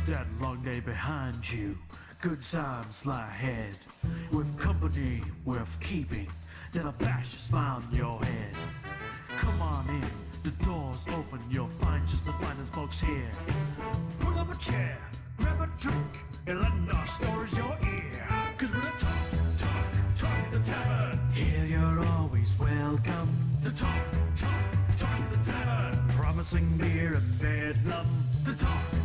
that long day behind you. Good times lie ahead. With company worth keeping, then I'll bash a smile on your head. Come on in, the door's open, you'll find just the finest folks here. Pull up a chair, grab a drink, and let our stories your ear. Cause we're talk the tavern. Here you're always welcome. The talk the tavern. Promising beer and bedlam. The talk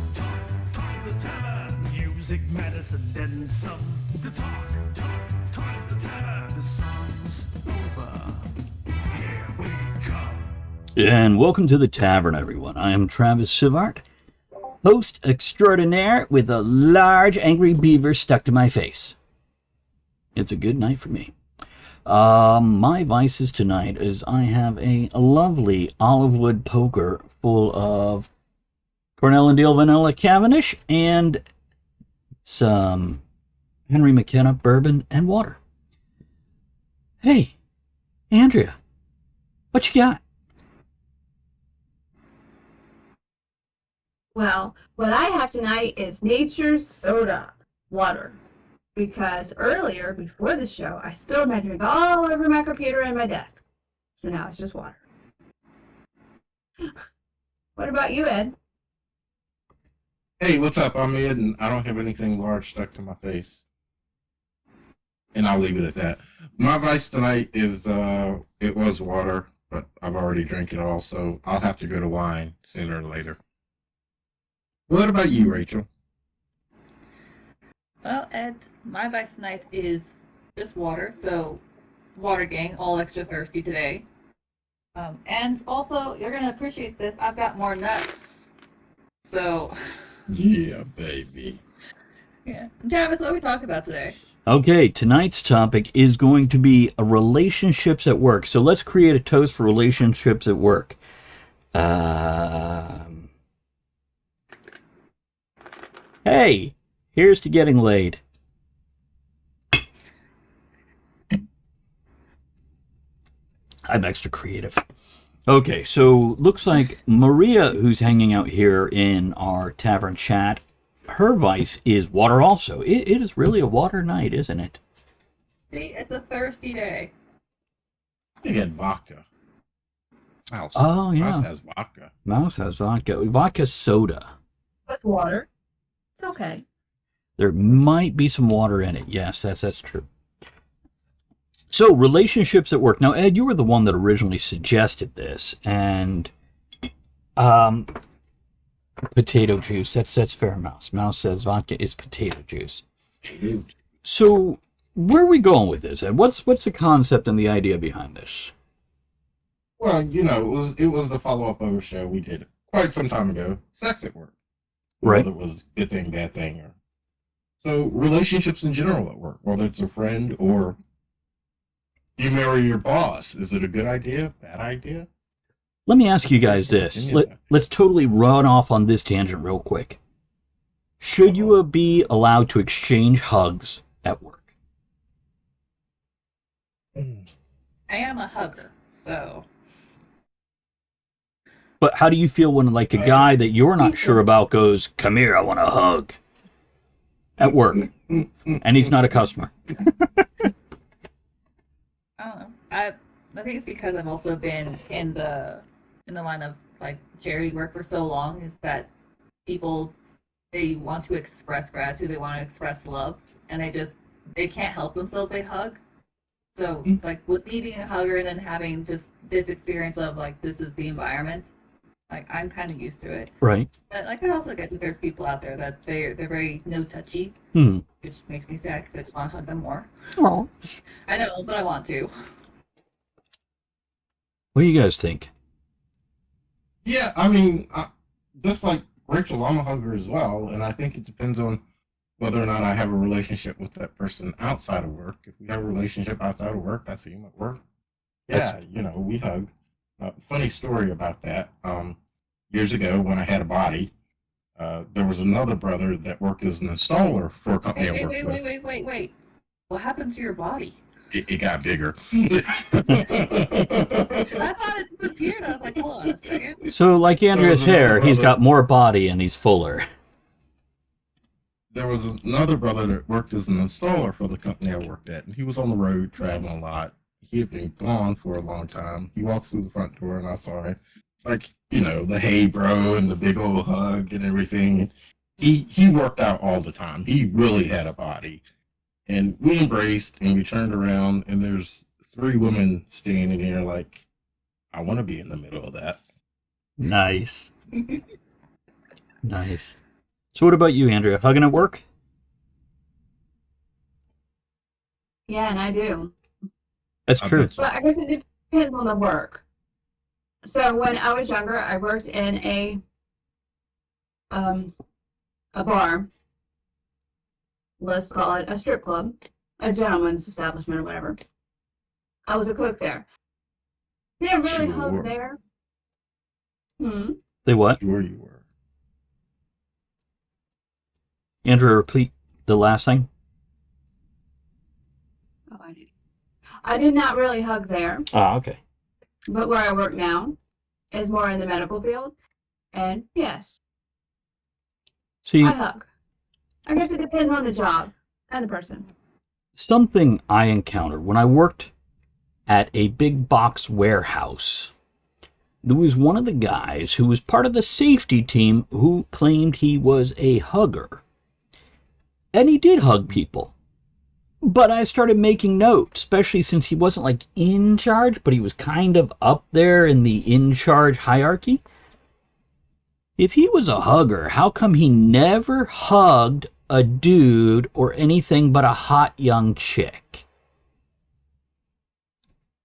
the tavern. Music, medicine, then some. The talk the tavern. The song's over. Here we come. And welcome to the tavern, everyone. I am Travis Sivart, host extraordinaire with a large angry beaver stuck to my face. It's a good night for me. My vices tonight is I have a lovely olive wood poker full of Cornell and Dale Vanilla Cavendish and some Henry McKenna bourbon and water. Hey, Andrea, what you got? Well, what I have tonight is nature's soda water. Because earlier, before the show, I spilled my drink all over my computer and my desk. So now it's just water. What about you, Ed? Hey, what's up? I'm Ed, and I don't have anything large stuck to my face. And I'll leave it at that. My vice tonight is, it was water, but I've already drank it all, so I'll have to go to wine sooner or later. What about you, Rachel? Well, Ed, my vice tonight is just water, so water gang, all extra thirsty today. And also, you're going to appreciate this, I've got more nuts. So... Yeah, baby. Yeah. Travis, what are we talking about today? Okay, tonight's topic is going to be relationships at work. So let's create a toast for relationships at work. Hey, here's to getting laid. I'm extra creative. Okay, so looks like Maria, who's hanging out here in our tavern chat, her vice is water also. It is really a water night, isn't it? See, it's a thirsty day. You had vodka. Mouse. Oh, yeah. Mouse has vodka. Mouse has vodka. Vodka soda. It's water. It's okay. There might be some water in it. Yes, that's true. So, relationships at work. Now, Ed, you were the one that originally suggested this, and potato juice. That's fair, Mouse. Mouse says vodka is potato juice. So, where are we going with this, Ed? What's the concept and the idea behind this? Well, you know, it was the follow-up of a show we did quite some time ago, Sex at Work. Right. Whether it was good thing, bad thing, or... So, relationships in general at work, whether it's a friend or... You marry your boss. Is it a good idea? Bad idea? Let me ask you guys this. Let's totally run off on this tangent real quick. Should you be allowed to exchange hugs at work? I am a hugger, so... But how do you feel when, like, a guy that you're not sure about goes, "Come here, I want a hug," at work, and he's not a customer? I don't know. I think it's because I've also been in the line of like charity work for so long, is that people, they want to express gratitude, they want to express love, and they can't help themselves, they hug. So like with me being a hugger and then having just this experience of like, this is the environment, like I'm kind of used to it. Right. But like I also get that there's people out there that they're very no touchy, which makes me sad because I just want to hug them more. Oh. I know, but I want to. What do you guys think? Yeah, I mean, just like Rachel, I'm a hugger as well, and I think it depends on whether or not I have a relationship with that person outside of work. If we have a relationship outside of work, I see him at work. Yeah, we hug. Funny story about that. Years ago, when I had a body, there was another brother that worked as an installer for a company I worked with. Wait. What happened to your body? It got bigger. I thought it disappeared. I was like, hold on a second. So, like Andrea's hair, he's got more body and he's fuller. there was another brother that worked as an installer for the company I worked at, and he was on the road traveling a lot. He had been gone for a long time. He walks through the front door, and I saw him. It's like, the hey bro and the big old hug and everything. He worked out all the time. He really had a body. And we embraced, and we turned around, and there's three women standing there like, I want to be in the middle of that. Nice. Nice. So what about you, Andrea? Hugging at work? Yeah, and I do. That's I true. bet you. But I guess it depends on the work. So when I was younger, I worked in a bar. Let's call it a strip club, a gentleman's establishment or whatever. I was a cook there. Didn't really Sure. hug there. They what? Sure you were. Andrea, repeat the last thing. Oh, I did not really hug there, Ah, okay. but where I work now is more in the medical field. And yes, See, I hug. I guess it depends on the job and the person. something I encountered when I worked at a big box warehouse. There was one of the guys who was part of the safety team who claimed he was a hugger. And he did hug people. But I started making note, especially since he wasn't like in charge, but he was kind of up there in the in charge hierarchy. If he was a hugger, how come he never hugged a dude or anything but a hot young chick?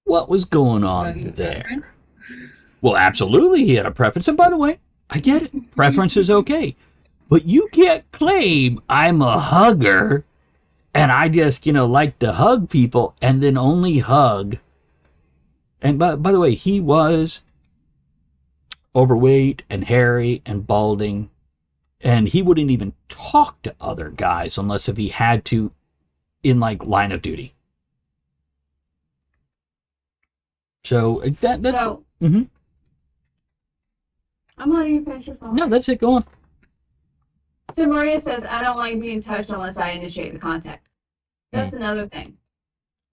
What was going So on you there? preference? Well, absolutely he had a preference. And by the way, I get it. Preference is okay. But you can't claim I'm a hugger and I just, like to hug people and then only hug. And by the way, he was overweight and hairy and balding. And he wouldn't even talk to other guys unless if he had to in like line of duty. So that's... So, Mhm. I'm letting you finish your thought. No, that's it. Go on. So Maria says, I don't like being touched unless I initiate the contact. That's another thing.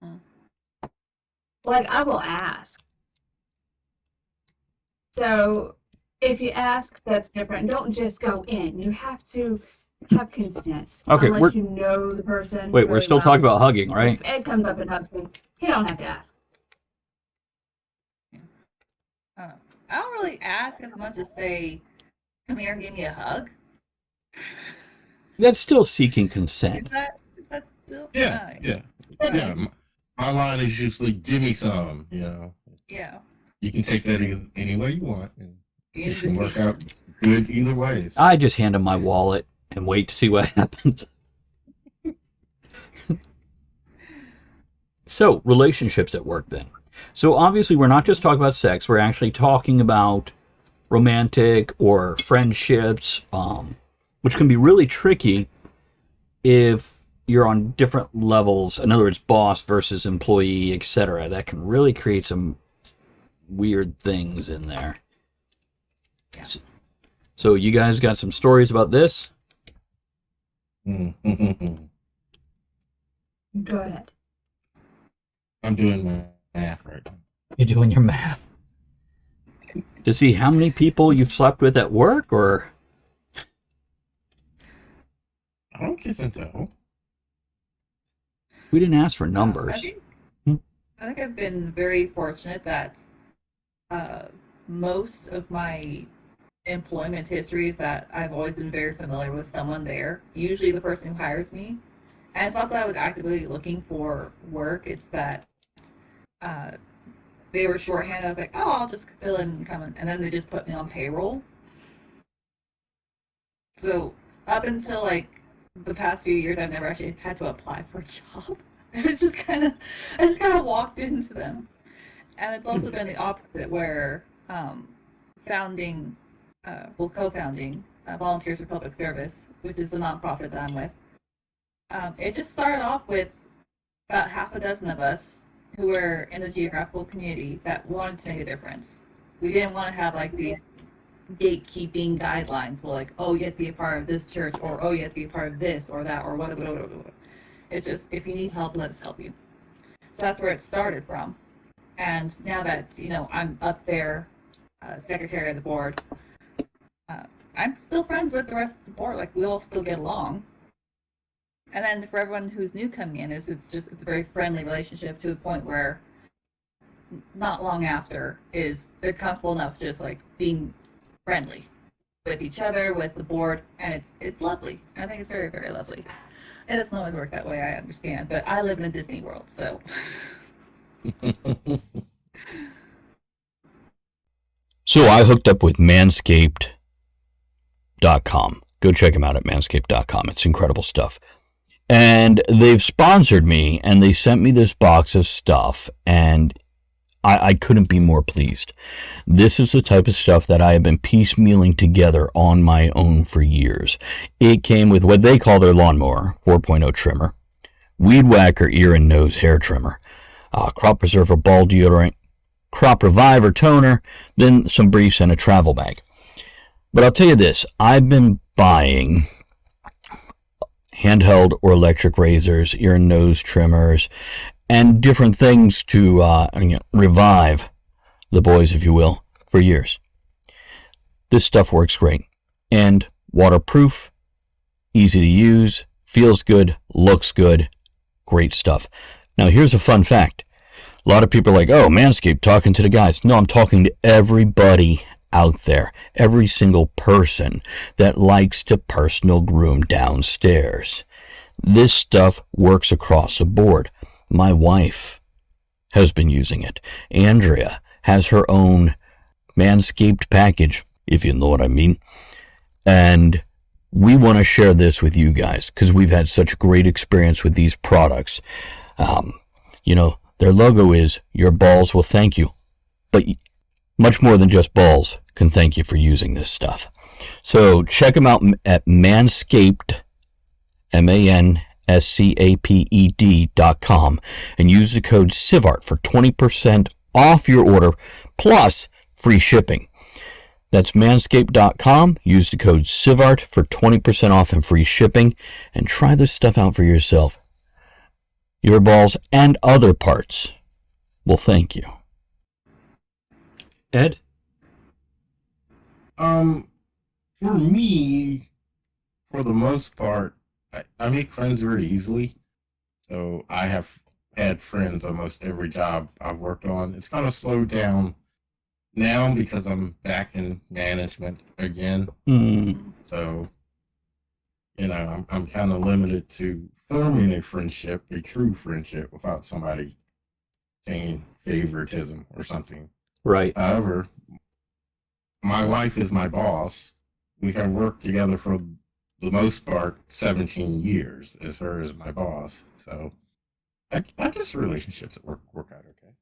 Mm. Like, I will ask. So if you ask, that's different. Don't just go in. You have to have consent. Okay, unless you know the person. Wait, we're really still well. talking about hugging, right? If Ed comes up and hugs me, he don't have to ask. I don't really ask as much as say, come here and give me a hug. That's still seeking Is consent. that still? Yeah, yeah. Yeah, my line is usually, give me some, Yeah. You can take that any way you want. And The it can work invitation. out good either way. I just hand him my wallet and wait to see what happens. So, relationships at work then. So, obviously, we're not just talking about sex, we're actually talking about romantic or friendships, which can be really tricky if you're on different levels. In other words, boss versus employee, etc. That can really create some weird things in there. Yeah. So, you guys got some stories about this? Mm-hmm. Go ahead. I'm doing my math right now. You're doing your math. To see how many people you've slept with at work, or I don't kiss and tell. we didn't ask for I numbers. think I've been very fortunate that most of my employment history is that I've always been very familiar with someone there, usually the person who hires me. And it's not that I was actively looking for work, it's that they were shorthanded. I was like, oh, I'll just fill in and come in. And then they just put me on payroll. So up until like the past few years, I've never actually had to apply for a job. It's just I just kind of walked into them. And it's also been the opposite where co-founding Volunteers for Public Service, which is the nonprofit that I'm with. It just started off with about half a dozen of us who were in the geographical community that wanted to make a difference. We didn't want to have like these gatekeeping guidelines. Well, like, oh, you have to be a part of this church, or oh, you have to be a part of this or that, or whatever. It's just, if you need help, let us help you. So that's where it started from. And now that, I'm up there, secretary of the board, I'm still friends with the rest of the board. Like, we all still get along. And then for everyone who's new coming in, it's a very friendly relationship to a point where not long after they're comfortable enough just like being friendly with each other, with the board, and it's lovely. I think it's very, very lovely. It doesn't always work that way, I understand, but I live in a Disney world, so. So I hooked up with Manscaped.com. Go check them out at Manscaped.com. It's incredible stuff. And they've sponsored me, and they sent me this box of stuff, and I couldn't be more pleased. This is the type of stuff that I have been piecemealing together on my own for years. It came with what they call their lawnmower 4.0 trimmer, weed whacker ear and nose hair trimmer, crop preserver ball deodorant, crop reviver toner, then some briefs and a travel bag. But I'll tell you this, I've been buying handheld or electric razors, ear and nose trimmers, and different things to revive the boys, if you will, for years. This stuff works great. And waterproof, easy to use, feels good, looks good, great stuff. Now here's a fun fact. A lot of people are like, oh, Manscaped, talking to the guys. No, I'm talking to everybody out there. Every single person that likes to personal groom downstairs. This stuff works across the board. My wife has been using it. Andrea has her own Manscaped package, if you know what I mean. And we want to share this with you guys because we've had such great experience with these products. Their logo is, your balls will thank you. But much more than just balls can thank you for using this stuff. So check them out at Manscaped, Manscaped.com, and use the code Sivart for 20% off your order, plus free shipping. That's Manscaped.com. Use the code Sivart for 20% off and free shipping, and try this stuff out for yourself. Your balls and other parts will thank you. Ed? For me, for the most part, I make friends very easily. So I have had friends almost every job I've worked on. It's kind of slowed down now because I'm back in management again. So, I'm kind of limited to forming a friendship, a true friendship, without somebody saying favoritism or something. Right. However, my wife is my boss. We have worked together for the most part 17 years as her as my boss. So I guess relationships at work out okay.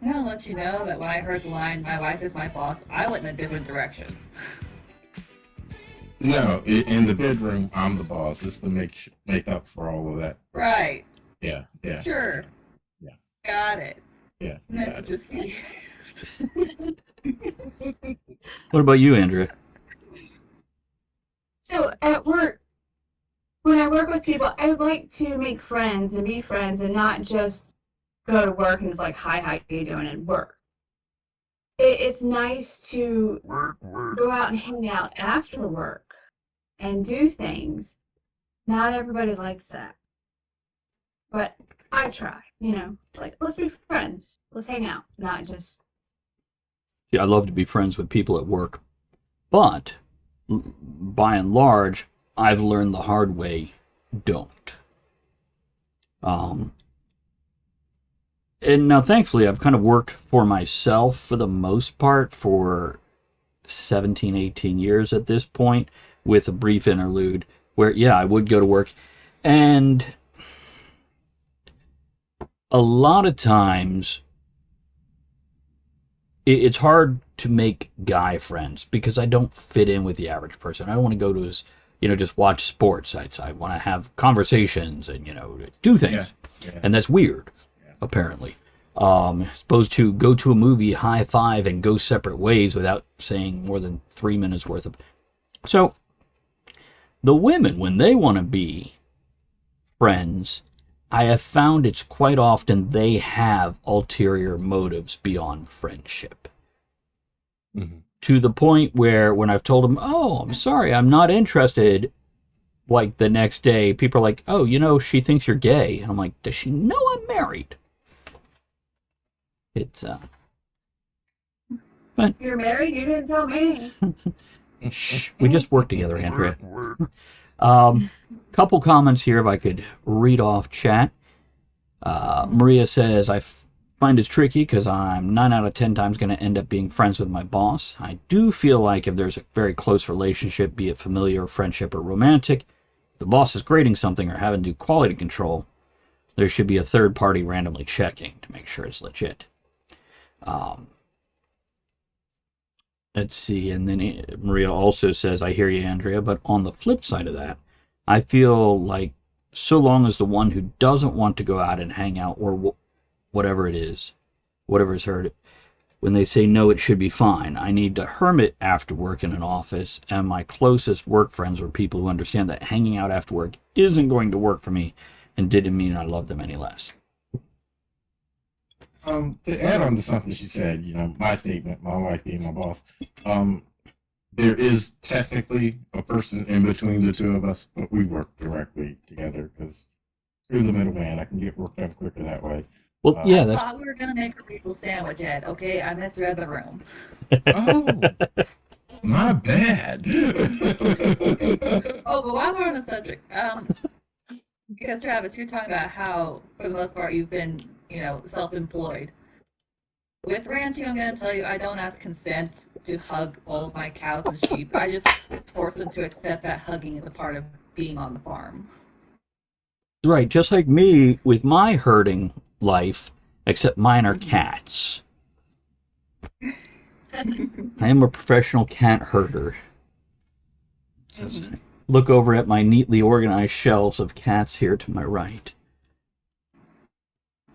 I'm gonna let you know that when I heard the line, my wife is my boss, I went in a different direction. No, in the bedroom, I'm the boss. It's to make up for all of that. Right. Yeah. Sure. Yeah. Got it. Yeah. Message received. What about you, Andrea? So at work, when I work with people, I like to make friends and be friends and not just go to work and it's like, hi, how you doing, and work. It's nice to go out and hang out after work and do things. Not everybody likes that. But I try, It's like, let's be friends. Let's hang out, not just... Yeah, I love to be friends with people at work. But, by and large, I've learned the hard way, don't. And now, thankfully, I've kind of worked for myself for the most part for 17, 18 years at this point, with a brief interlude where, yeah, I would go to work. And a lot of times, it's hard to make guy friends because I don't fit in with the average person. I don't want to go to just watch sports. I want to have conversations and, do things. Yeah. And that's weird, apparently. As opposed to go to a movie, high five, and go separate ways without saying more than 3 minutes worth of. So, the women, when they want to be friends, I have found it's quite often they have ulterior motives beyond friendship. Mm-hmm. To the point where when I've told them, oh, I'm sorry, I'm not interested, like the next day, people are like, oh, she thinks you're gay. And I'm like, does she know I'm married? It's, but You're married? You didn't tell me. shh, we just work together, Andrea. Couple comments here if I could read off chat. Maria says, I find it's tricky because I'm 9 out of 10 times going to end up being friends with my boss. I do feel like if there's a very close relationship, be it familiar, friendship, or romantic, if the boss is grading something or having to do quality control, there should be a third party randomly checking to make sure it's legit. Let's see, and then Maria also says, I hear you, Andrea, but on the flip side of that, I feel like so long as the one who doesn't want to go out and hang out or whatever it is, whatever is heard, when they say no, it should be fine. I need to hermit after work in an office, and my closest work friends were people who understand that hanging out after work isn't going to work for me and didn't mean I love them any less. To add on to something she said, my statement, my wife being my boss, there is technically a person in between the two of us, but we work directly together because through the middleman, I can get work done quicker that way. Well, yeah, I that's... thought we were gonna make a lethal sandwich, Ed. Okay, I misread the room. Oh, my bad. Oh, but while we're on the subject, because Travis, you're talking about how, for the most part, you've been, self-employed. With ranching, I'm going to tell you, I don't ask consent to hug all of my cows and sheep. I just force them to accept that hugging is a part of being on the farm. Right, just like me with my herding life, except mine are cats. I am a professional cat herder. Look over at my neatly organized shelves of cats here to my right.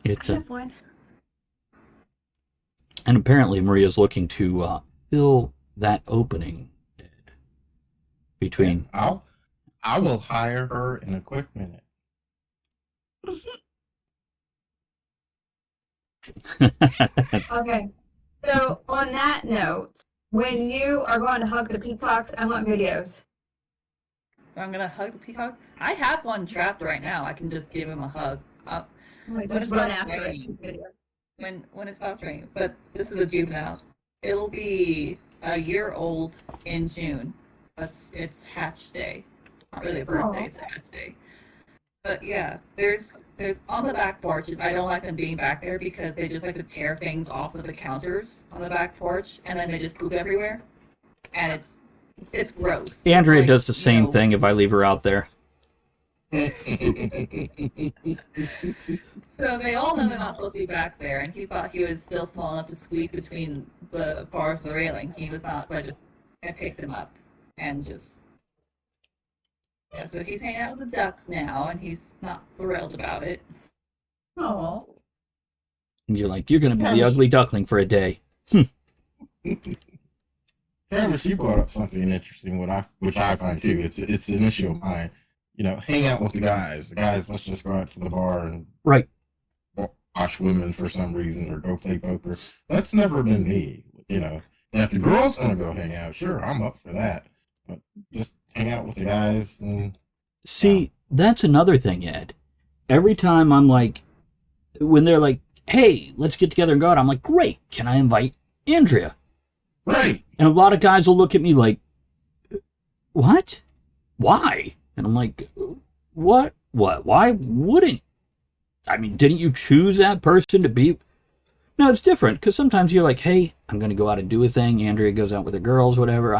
It's a... And apparently Maria's looking to fill that opening between... I will hire her in a quick minute. Okay. So on that note, when you are going to hug the peacocks, I want videos. I'm going to hug the peacock? I have one trapped right now. I can just give him a hug. Just run after it. When it stops raining. But this is a juvenile. It'll be a year old in June. It's hatch day. Not really a birthday, it's a hatch day. But yeah, there's on the back porches. I don't like them being back there because they just like to tear things off of the counters on the back porch, and then they just poop everywhere, and it's gross. Andrea does the same thing if I leave her out there. So they all know they're not supposed to be back there, and he thought he was still small enough to squeeze between the bars of the railing. He was not, so I picked him up and just... Yeah, so he's hanging out with the ducks now, and he's not thrilled about it. Oh. And you're like, you're going to be the ugly duckling for a day. Travis, you brought up something interesting, which I find too. It's an issue of mine. Hang out with the guys. The guys, let's just go out to the bar and right. Watch women for some reason or go play poker. That's never been me. And if the girls want to go hang out, sure, I'm up for that. But just hang out with the guys. And see, that's another thing, Ed. Every time I'm like, when they're like, hey, let's get together and go out, I'm like, great, can I invite Andrea? Right. And a lot of guys will look at me like, what? Why? And I'm like, what? Why wouldn't? I mean, didn't you choose that person to be? No, it's different, because sometimes you're like, hey, I'm going to go out and do a thing. Andrea goes out with her girls, whatever.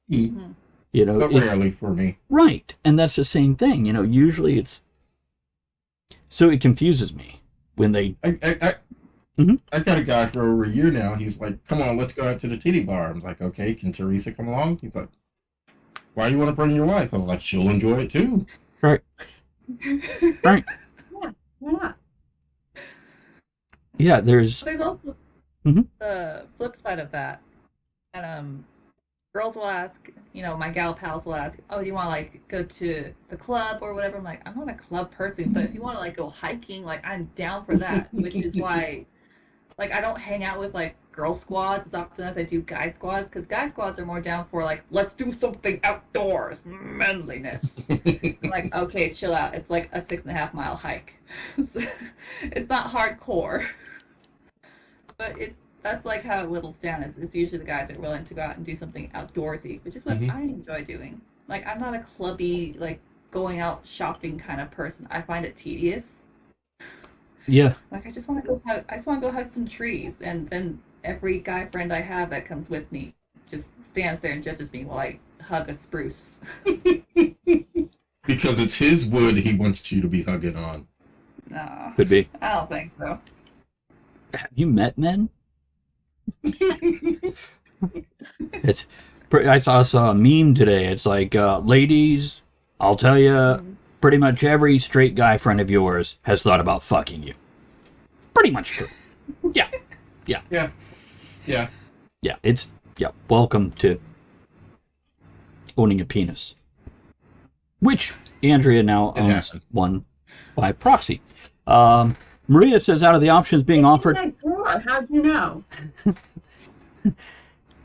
But rarely for me. Right. And that's the same thing. Usually it's... So it confuses me when they... I got a guy for over a year now. He's like, come on, let's go out to the titty bar. I was like, okay, can Teresa come along? He's like, why do you want to bring your wife? I was like, she'll enjoy it too. Right. Right. Yeah, why not? Yeah, there's. There's also Mhm. the flip side of that. And girls will ask, my gal pals will ask, "Oh, do you want to like go to the club or whatever?" I'm like, I'm not a club person, but if you want to like go hiking, like I'm down for that. Which is why, like, I don't hang out with like girl squads as often as I do guy squads, because guy squads are more down for like, let's do something outdoors, manliness. I'm like, okay, chill out. It's like a 6.5 mile hike. It's not hardcore, but that's like how it whittles down. It's usually the guys that are willing to go out and do something outdoorsy, which is what Mhm. I enjoy doing. Like, I'm not a clubby, like going out shopping kind of person. I find it tedious. Yeah. Like, I just want to go hug some trees, and then every guy friend I have that comes with me just stands there and judges me while I hug a spruce. Because it's his wood he wants you to be hugging on. No, Could be. I don't think so. Have you met men? It's. I saw a meme today. It's like, ladies, I'll tell you, pretty much every straight guy friend of yours has thought about fucking you. Pretty much true. Yeah. Yeah. Yeah. Yeah. Yeah. It's. Yeah. Welcome to owning a penis. Which Andrea now It owns happens. one by proxy. Maria says out of the options being offered, How'd you know?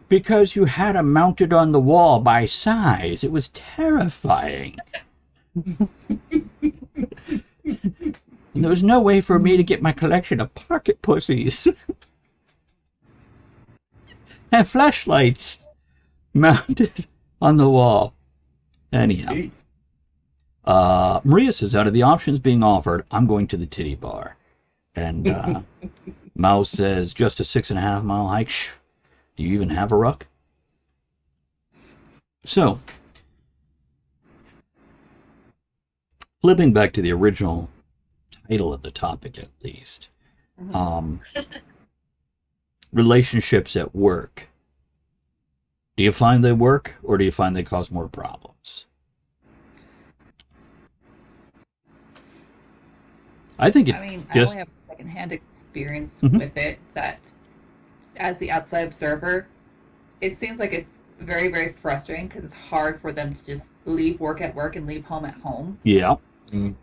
because you had them mounted on the wall by size. It was terrifying. There was no way for me to get my collection of pocket pussies. And flashlights mounted on the wall. Anyhow. Hey. Maria says, out of the options being offered, I'm going to the titty bar. And Mouse says, just a 6.5 mile hike. Shh. Do you even have a ruck? So, flipping back to the original title of the topic, at least. Relationships at work. Do you find they work, or do you find they cause more problems? I think it I mean, I just only have secondhand experience Mhm. with it that, as the outside observer, it seems like it's very, very frustrating because it's hard for them to just leave work at work and leave home at home. yeah. Mm.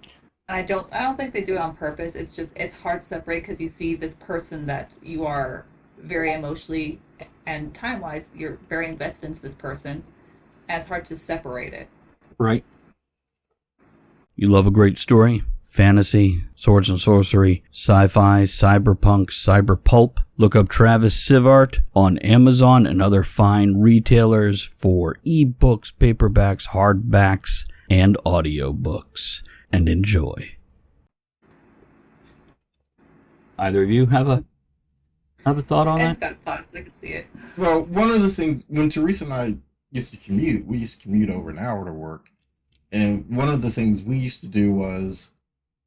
And I don't think they do it on purpose. It's just, it's hard to separate because you see this person that you are very emotionally and time-wise, you're very invested into this person, and it's hard to separate it. Right. You love a great story? Fantasy, swords and sorcery, sci-fi, cyberpunk, cyberpulp. Look up Travis Sivart on Amazon and other fine retailers for ebooks, paperbacks, hardbacks, and audiobooks. And enjoy. Either of you have a thought on Ed's that? got thoughts. I can see it. Well, one of the things when Teresa and I used to commute, we used to commute over an hour to work. And one of the things we used to do was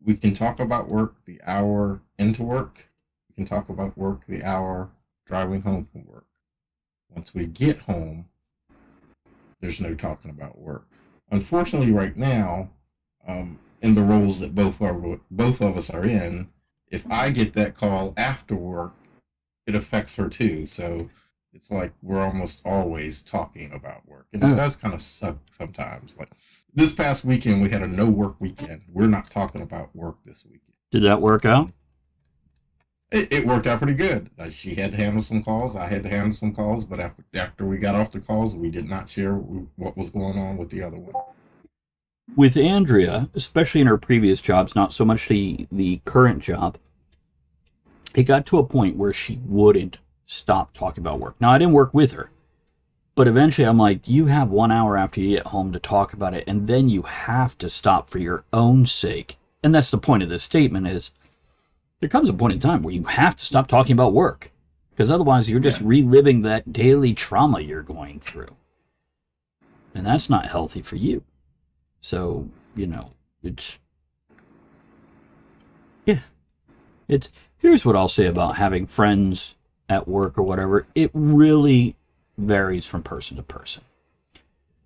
we can talk about work the hour into work. We can talk about work the hour driving home from work. Once we get home, there's no talking about work. Unfortunately, right now, in the roles that both of us are in, if I get that call after work, it affects her too. So it's like we're almost always talking about work, and it does kind of suck sometimes. Like this past weekend, we had a no work weekend. We're not talking about work this weekend. Did that work out? It worked out pretty good. She had to handle some calls. I had to handle some calls. But after we got off the calls, we did not share what was going on with the other one. With Andrea, especially in her previous jobs, not so much the current job, it got to a point where she wouldn't stop talking about work. Now, I didn't work with her, but eventually I'm like, you have 1 hour after you get home to talk about it, and then you have to stop for your own sake. And that's the point of this statement is, there comes a point in time where you have to stop talking about work, because otherwise you're just reliving that daily trauma you're going through. And that's not healthy for you. So, it's here's what I'll say about having friends at work or whatever. It really varies from person to person.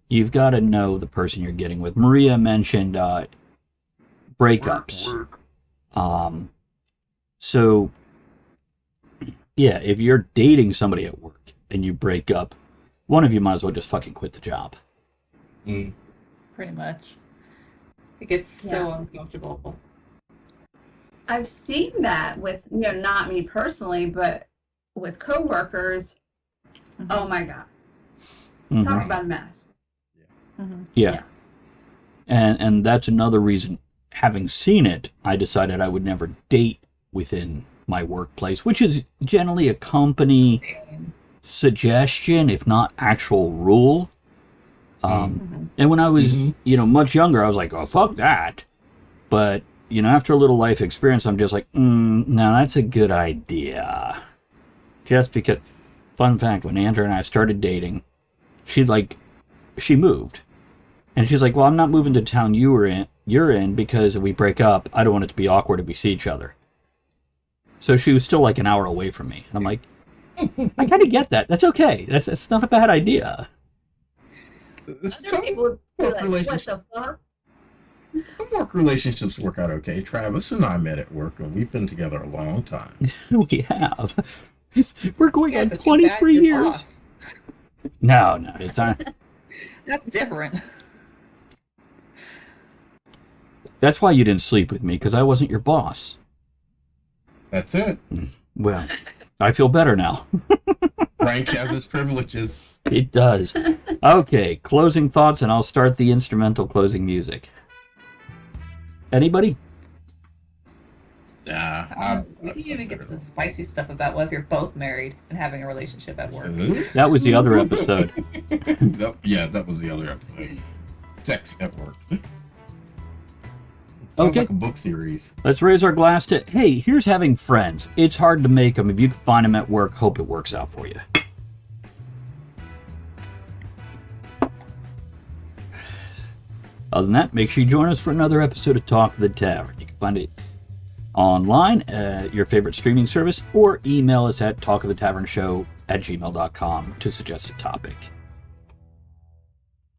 You've got to know the person you're getting with. Maria mentioned breakups. So Yeah, if you're dating somebody at work and you break up, one of you might as well just fucking quit the job. Mm. Pretty much. It gets so uncomfortable. I've seen that with, not me personally, but with coworkers. Oh my God. Talk about a mess. Yeah. And that's another reason, having seen it, I decided I would never date within my workplace, which is generally a company suggestion, if not actual rule. And when I was, much younger, I was like, oh, fuck that. But, after a little life experience, I'm just like, no, that's a good idea. Just because, fun fact, when Andrea and I started dating, she moved. And she's like, well, I'm not moving to the town you're in because if we break up, I don't want it to be awkward if we see each other. So she was still like an hour away from me. And I'm like, I kind of get that. That's okay. That's not a bad idea. Other people would be like, what the fuck? Some work relationships work out okay. Travis and I met at work, and we've been together a long time. We have. We're going on but 23 your years. boss. No, it's not. That's different. That's why you didn't sleep with me, because I wasn't your boss. That's it. Well, I feel better now. Frank has his privileges. It does. Okay, closing thoughts, and I'll start the instrumental closing music. Anybody? Nah. We can even get to the spicy stuff about what if you're both married and having a relationship at work. That was the other episode. That was the other episode. Sex at work. Sounds like a book series. Let's raise our glass to, hey, here's having friends. It's hard to make them. If you can find them at work, hope it works out for you. Other than that, make sure you join us for another episode of Talk of the Tavern. You can find it online at your favorite streaming service or email us at talkofthetavernshow@gmail.com to suggest a topic.